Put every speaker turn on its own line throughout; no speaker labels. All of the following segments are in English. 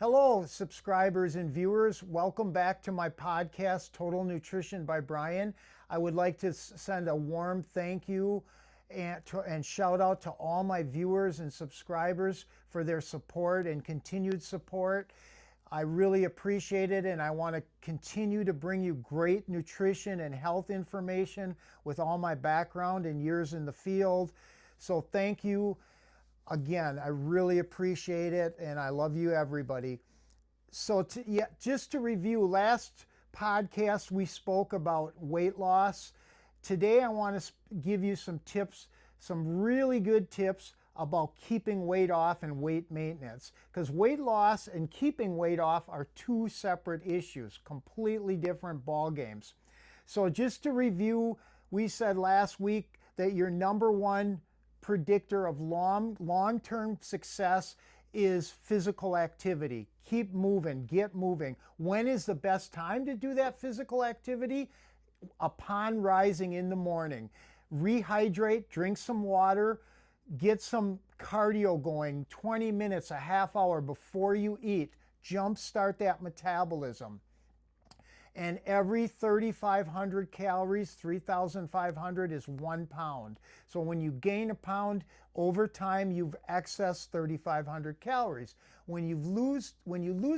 Hello, subscribers and viewers. Welcome back to my podcast, Total Nutrition by Brian. I would like to send a warm thank you and shout out to all my viewers and subscribers for their support and continued support. I really appreciate it, and I want to continue to bring you great nutrition and health information with all my background and years in the field. So thank you. Again, I really appreciate it, and I love you, everybody. So, just to review, last podcast we spoke about weight loss. Today, I want to give you some tips, some really good tips about keeping weight off and weight maintenance. Because weight loss and keeping weight off are two separate issues, completely different ball games. So, just to review, we said last week that your number one predictor of long-term success is physical activity. Keep moving, get moving. When is the best time to do that physical activity? Upon rising in the morning. Rehydrate, drink some water, get some cardio going, 20 minutes, a half hour before you eat. Jumpstart that metabolism. And every 3,500 calories, 3,500 is 1 pound. So when you gain a pound, over time you've excess 3,500 calories. When you lose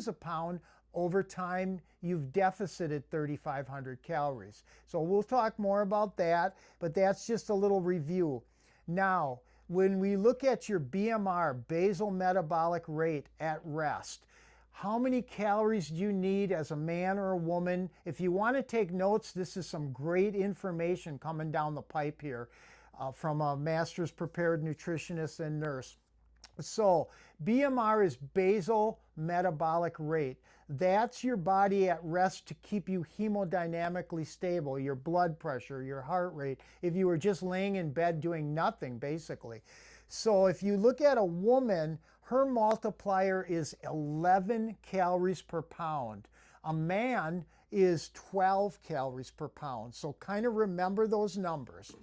a pound, over time you've deficited 3,500 calories. So we'll talk more about that, but that's just a little review. Now, when we look at your BMR, basal metabolic rate at rest, how many calories do you need as a man or a woman? If you want to take notes, this is some great information coming down the pipe here from a master's prepared nutritionist and nurse. So BMR is basal metabolic rate. That's your body at rest to keep you hemodynamically stable, your blood pressure, your heart rate, if you were just laying in bed doing nothing, basically. So if you look at a woman, her multiplier is 11 calories per pound. A man is 12 calories per pound. So kind of remember those numbers.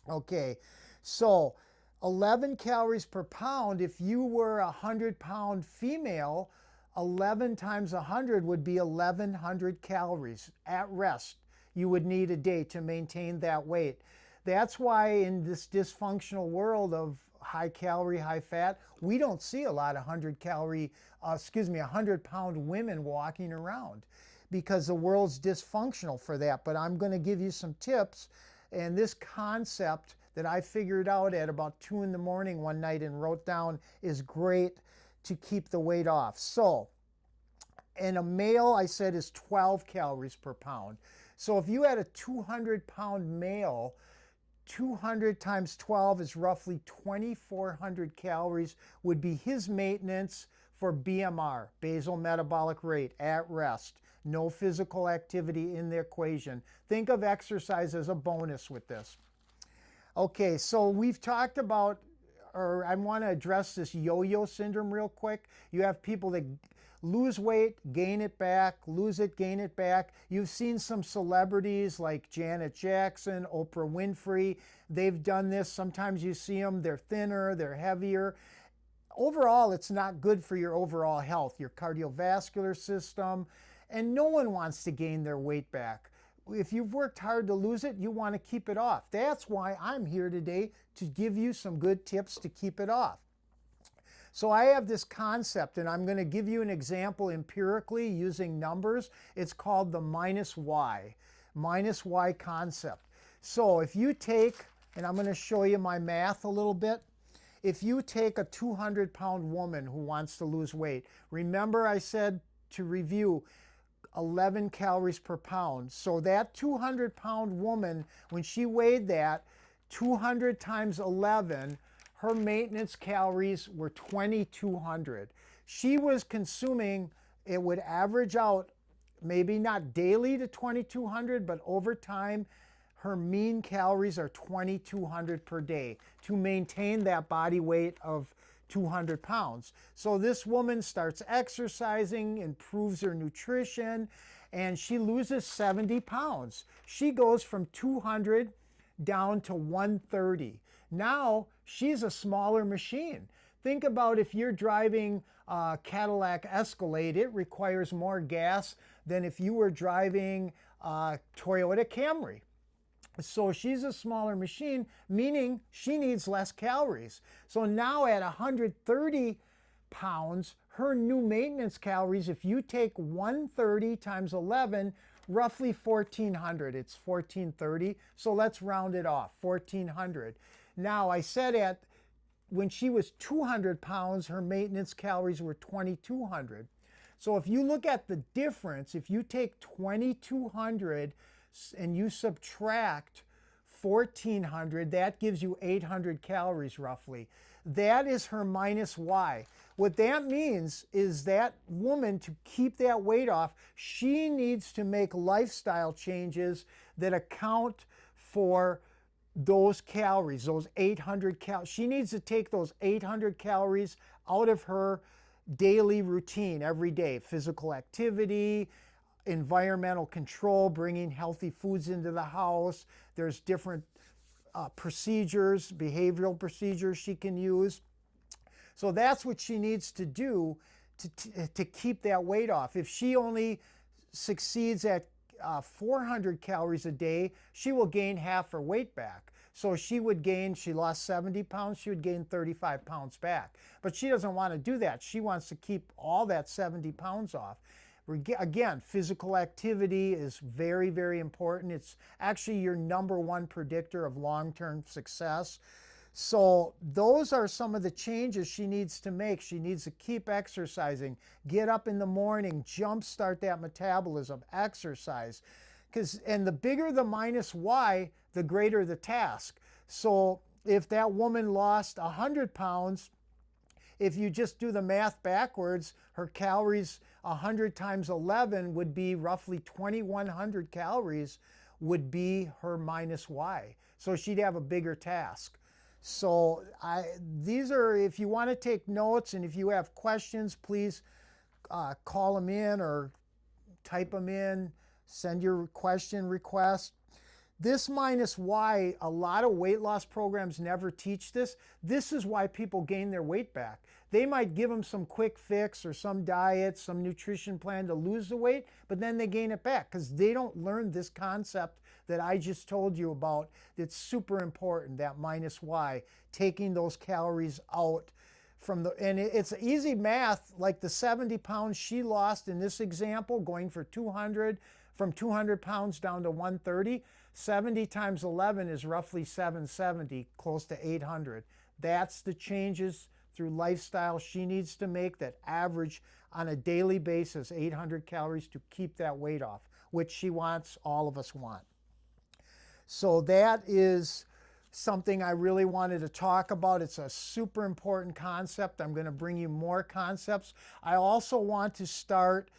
Okay, so 11 calories per pound, if you were a 100-pound female, 11 times 100 would be 1,100 calories at rest you would need a day to maintain that weight. That's why in this dysfunctional world of high calorie, high fat, we don't see a lot of 100-pound women walking around because the world's dysfunctional for that. But I'm going to give you some tips, and this concept that I figured out at about 2 in the morning one night and wrote down is great to keep the weight off. So, and a male, I said, is 12 calories per pound. So if you had a 200-pound male, 200 times 12 is roughly 2,400 calories would be his maintenance for BMR, basal metabolic rate, at rest. No physical activity in the equation. Think of exercise as a bonus with this. Okay, so we've talked about, or I want to address this yo-yo syndrome real quick. You have people that lose weight, gain it back, lose it, gain it back. You've seen some celebrities like Janet Jackson, Oprah Winfrey. They've done this. Sometimes you see them, they're thinner, they're heavier. Overall, it's not good for your overall health, your cardiovascular system, and no one wants to gain their weight back. If you've worked hard to lose it, you want to keep it off. That's why I'm here today, to give you some good tips to keep it off. So I have this concept, and I'm going to give you an example empirically using numbers. It's called the minus y concept. So if you take, and I'm going to show you my math a little bit. If you take a 200-pound woman who wants to lose weight, remember I said to review, 11 calories per pound. So that 200-pound woman, when she weighed that, 200 times 11, her maintenance calories were 2,200. She was consuming, it would average out, maybe not daily to 2,200, but over time, her mean calories are 2,200 per day to maintain that body weight of 200 pounds. So this woman starts exercising, improves her nutrition, and she loses 70 pounds. She goes from 200 down to 130. Now she's a smaller machine. Think about if you're driving a Cadillac Escalade, it requires more gas than if you were driving a Toyota Camry. So she's a smaller machine, meaning she needs less calories. So now at 130 pounds, her new maintenance calories, if you take 130 times 11, roughly 1400. It's 1430. So let's round it off, 1400. Now I said when she was 200 pounds, her maintenance calories were 2200. So if you look at the difference, if you take 2200 and you subtract 1400, that gives you 800 calories roughly. That is her minus Y. What that means is that woman, to keep that weight off, she needs to make lifestyle changes that account for those calories, those 800 calories. She needs to take those 800 calories out of her daily routine every day. Physical activity, environmental control, bringing healthy foods into the house. There's different procedures, behavioral procedures she can use. So that's what she needs to do to keep that weight off. If she only succeeds at 400 calories a day, she will gain half her weight back. So she lost 70 pounds, she would gain 35 pounds back. But she doesn't want to do that. She wants to keep all that 70 pounds off. Again, physical activity is very, very important. It's actually your number one predictor of long-term success. So those are some of the changes she needs to make. She needs to keep exercising, get up in the morning, jumpstart that metabolism, exercise. And the bigger the minus Y, the greater the task. So if that woman lost 100 pounds, if you just do the math backwards, her calories 100 times 11 would be roughly 2,100 calories would be her minus Y. So she'd have a bigger task. So these are, if you want to take notes and if you have questions, please call them in or type them in, send your question request. This minus Y, a lot of weight loss programs never teach this. This is why people gain their weight back. They might give them some quick fix or some diet, some nutrition plan to lose the weight, but then they gain it back because they don't learn this concept that I just told you about. That's super important, that minus Y, taking those calories out from and it's easy math, like the 70 pounds she lost in this example, going from 200 pounds down to 130, 70 times 11 is roughly 770, close to 800. That's the changes through lifestyle she needs to make that average on a daily basis 800 calories to keep that weight off, which she wants, all of us want. So that is something I really wanted to talk about. It's a super important concept. I'm going to bring you more concepts. I also want to start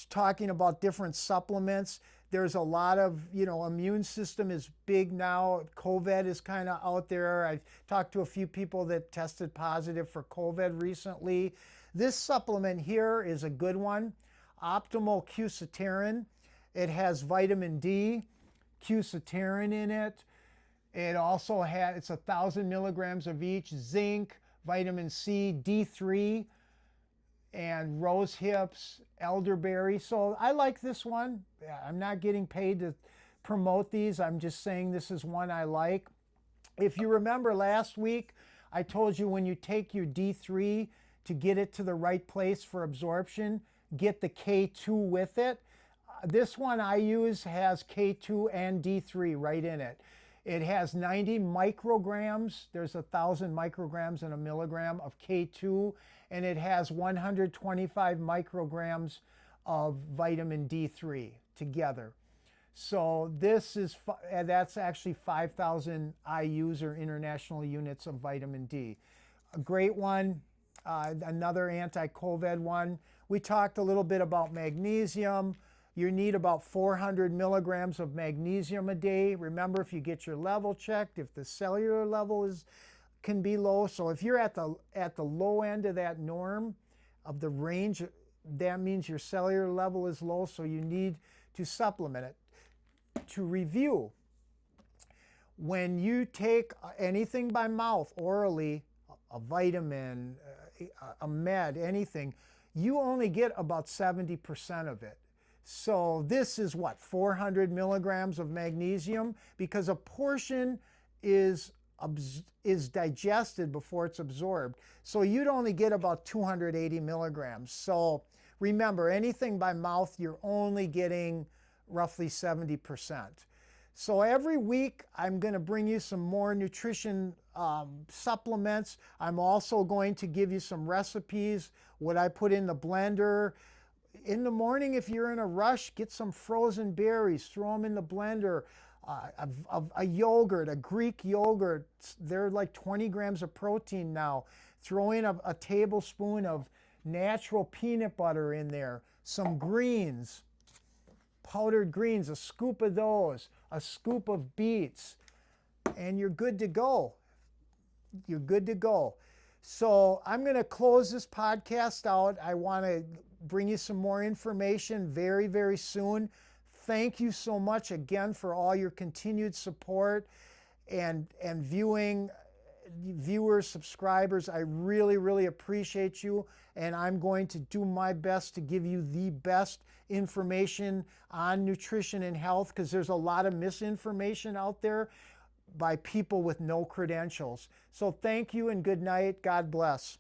talking about different supplements. There's a lot of, immune system is big now. COVID is kind of out there. I've talked to a few people that tested positive for COVID recently. This supplement here is a good one, Optimal Q-Saterin. It has vitamin D, Q-Saterin in it. It also it's 1,000 milligrams of each, zinc, vitamin C, D3, and rose hips, elderberry. So I like this one. I'm not getting paid to promote these. I'm just saying this is one I like. If you remember last week, I told you when you take your D3 to get it to the right place for absorption, get the K2 with it. This one I use has K2 and D3 right in it. It has 90 micrograms. There's 1,000 micrograms in a milligram of K2, and it has 125 micrograms of vitamin D3 together. So that's actually 5,000 IUs or international units of vitamin D. A great one. Another anti-COVID one. We talked a little bit about magnesium. You need about 400 milligrams of magnesium a day. Remember, if you get your level checked, if the cellular level can be low. So if you're at the low end of that norm of the range, that means your cellular level is low, so you need to supplement it. To review, when you take anything by mouth, orally, a vitamin, a med, anything, you only get about 70% of it. So this is what, 400 milligrams of magnesium? Because a portion is digested before it's absorbed. So you'd only get about 280 milligrams. So remember, anything by mouth, you're only getting roughly 70%. So every week, I'm going to bring you some more nutrition supplements. I'm also going to give you some recipes, what I put in the blender. In the morning, if you're in a rush, get some frozen berries, throw them in the blender. A yogurt, a Greek yogurt, they're like 20 grams of protein now. Throw in a tablespoon of natural peanut butter in there, some greens, powdered greens, a scoop of those, a scoop of beets, and you're good to go. You're good to go. So I'm going to close this podcast out. I want to bring you some more information very, very soon. Thank you so much again for all your continued support and viewers, subscribers. I really, really appreciate you, and I'm going to do my best to give you the best information on nutrition and health, because there's a lot of misinformation out there by people with no credentials. So thank you and good night. God bless.